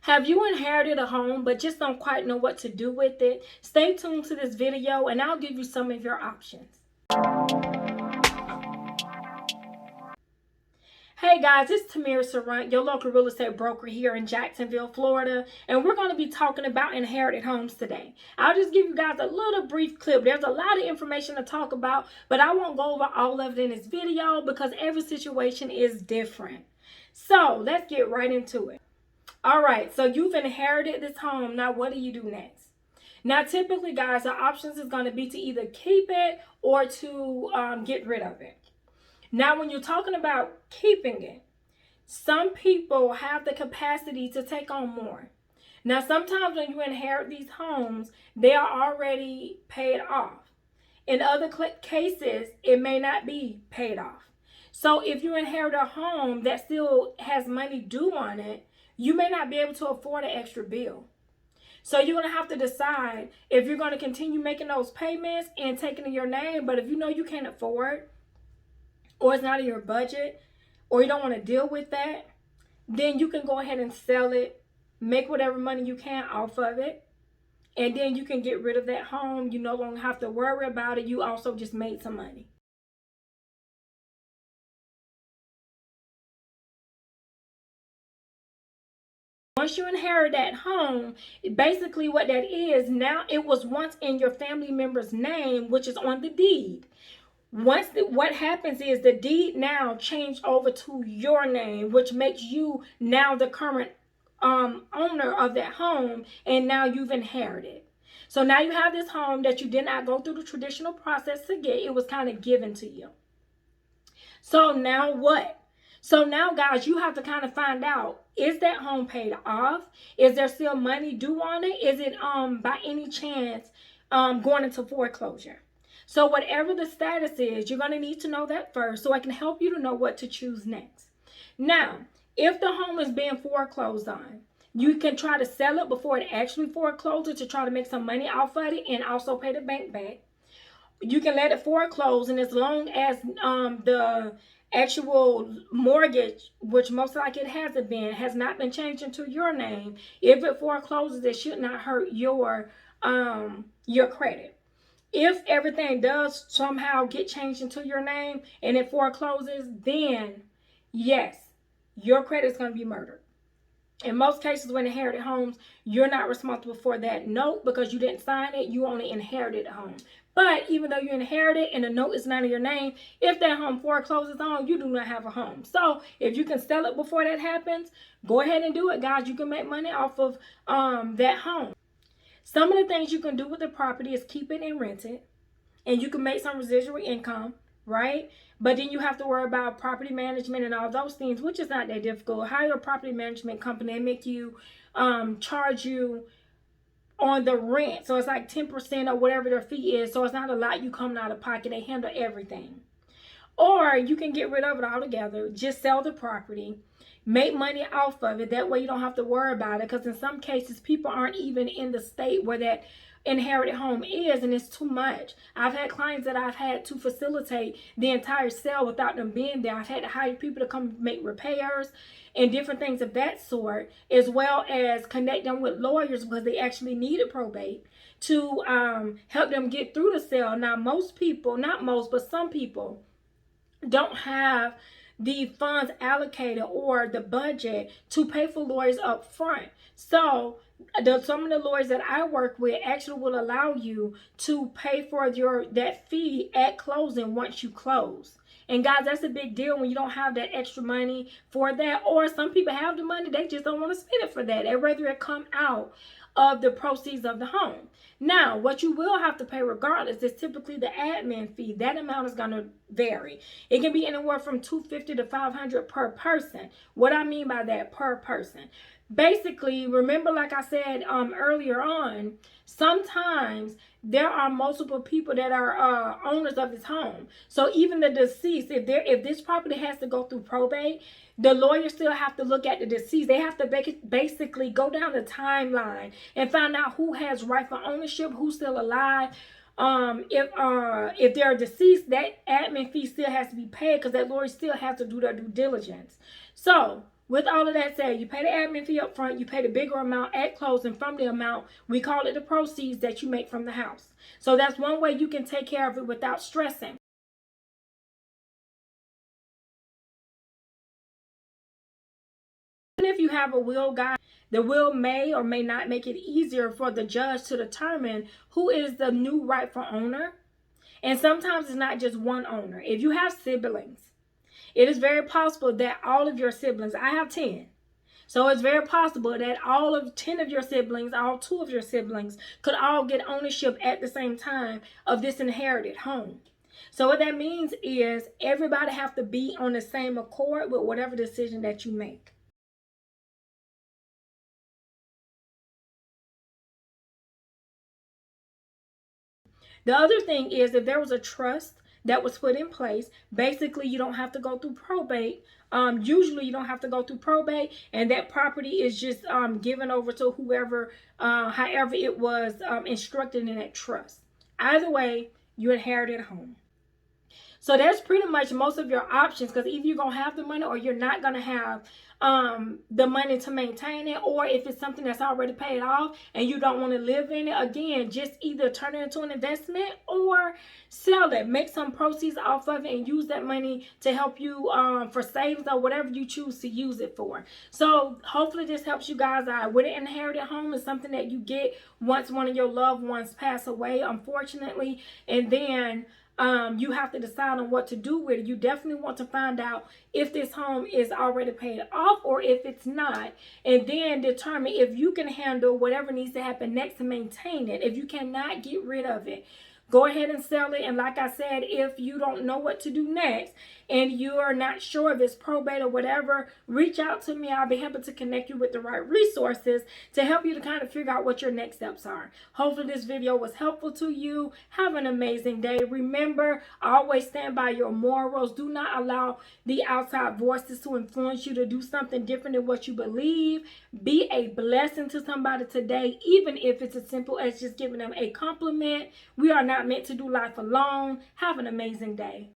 Have you inherited a home but just don't quite know what to do with it? Stay tuned to this video and I'll give you some of your options. Hey guys, it's Tiamerra, your local real estate broker here in Jacksonville, Florida, and we're going to be talking about inherited homes today. I'll just give you guys a little brief clip. There's a lot of information to talk about, but I won't go over all of it in this video because every situation is different. So let's get right into it. All right, so you've inherited this home. Now, what do you do next? Now, typically, guys, the options is going to be to either keep it or to get rid of it. Now, when you're talking about keeping it, some people have the capacity to take on more. Now, sometimes when you inherit these homes, they are already paid off. In other cases, it may not be paid off. So if you inherit a home that still has money due on it, you may not be able to afford an extra bill. So you're going to have to decide if you're going to continue making those payments and taking in your name. But if you know you can't afford, or it's not in your budget, or you don't want to deal with that, then you can go ahead and sell it, make whatever money you can off of it, and then you can get rid of that home. You no longer have to worry about it. You also just made some money. Once you inherit that home, basically what that is, now it was once in your family member's name, which is on the deed. What happens is the deed now changed over to your name, which makes you now the current owner of that home, and now you've inherited. So now you have this home that you did not go through the traditional process to get. It was kind of given to you. So now what? So now, guys, you have to kind of find out, is that home paid off? Is there still money due on it? Is it by any chance going into foreclosure? So whatever the status is, you're going to need to know that first so I can help you to know what to choose next. Now, if the home is being foreclosed on, you can try to sell it before it actually forecloses to try to make some money off of it and also pay the bank back. You can let it foreclose, and as long as the actual mortgage, which most likely it hasn't been, has not been changed into your name, if it forecloses, it should not hurt your credit. If everything does somehow get changed into your name and it forecloses, then yes, your credit is going to be murdered. In most cases, when inherited homes, you're not responsible for that note because you didn't sign it. You only inherited a home. But even though you inherited and the note is not in your name, if that home forecloses on, you do not have a home. So if you can sell it before that happens, go ahead and do it, guys. You can make money off of that home. Some of the things you can do with the property is keep it and rent it, and you can make some residual income, right? But then you have to worry about property management and all those things, which is not that difficult. Hire a property management company and make you charge you on the rent. So it's like 10% or whatever their fee is. So it's not a lot you coming out of pocket. They handle everything. Or you can get rid of it altogether. Just sell the property. Make money off of it. That way you don't have to worry about it. Because in some cases, people aren't even in the state where that inherited home is, and it's too much. I've had clients that I've had to facilitate the entire sale without them being there. I've had to hire people to come make repairs and different things of that sort, as well as connect them with lawyers because they actually needed probate to help them get through the sale. Now, most people, not most, but some people don't have the funds allocated or the budget to pay for lawyers up front. So some of the lawyers that I work with actually will allow you to pay for that fee at closing once you close. And guys, that's a big deal when you don't have that extra money for that. Or some people have the money, they just don't want to spend it for that. They'd rather it come out of the proceeds of the home. Now, what you will have to pay regardless is typically the admin fee. That amount is going to vary. It can be anywhere from $250 to $500 per person. What I mean by that, per person. Basically, remember, like I said earlier on, sometimes there are multiple people that are owners of this home. So even the deceased, if this property has to go through probate, the lawyers still have to look at the deceased. They have to basically go down the timeline and find out who has rightful ownership, who's still alive. If they're deceased, that admin fee still has to be paid because that lawyer still has to do their due diligence. So With all of that said, you pay the admin fee up front, you pay the bigger amount at closing from the amount, we call it the proceeds that you make from the house. So that's one way you can take care of it without stressing. Even if you have a will guide, the will may or may not make it easier for the judge to determine who is the new rightful owner. And sometimes it's not just one owner. If you have siblings, it is very possible that all of your siblings, I have 10. So it's very possible that all of 10 of your siblings, all 2 of your siblings could all get ownership at the same time of this inherited home. So what that means is everybody have to be on the same accord with whatever decision that you make. The other thing is if there was a trust that was put in place, basically you don't have to go through probate. Usually you don't have to go through probate, and that property is just given over to whoever, however it was instructed in that trust. Either way, you inherited a home. So that's pretty much most of your options, because either you're going to have the money or you're not going to have the money to maintain it. Or if it's something that's already paid off and you don't want to live in it, again, just either turn it into an investment or sell it. Make some proceeds off of it and use that money to help you for savings or whatever you choose to use it for. So hopefully this helps you guys out. With an inherited home is something that you get once one of your loved ones pass away, unfortunately, and then you have to decide on what to do with it. You definitely want to find out if this home is already paid off or if it's not, and then determine if you can handle whatever needs to happen next to maintain it. If you cannot get rid of it, go ahead and sell it. And like I said, if you don't know what to do next and you are not sure if it's probate or whatever, reach out to me. I'll be happy to connect you with the right resources to help you to kind of figure out what your next steps are. Hopefully this video was helpful to you. Have an amazing day. Remember, always stand by your morals. Do not allow the outside voices to influence you to do something different than what you believe. Be a blessing to somebody today, even if it's as simple as just giving them a compliment. We are not meant to do life alone. Have an amazing day.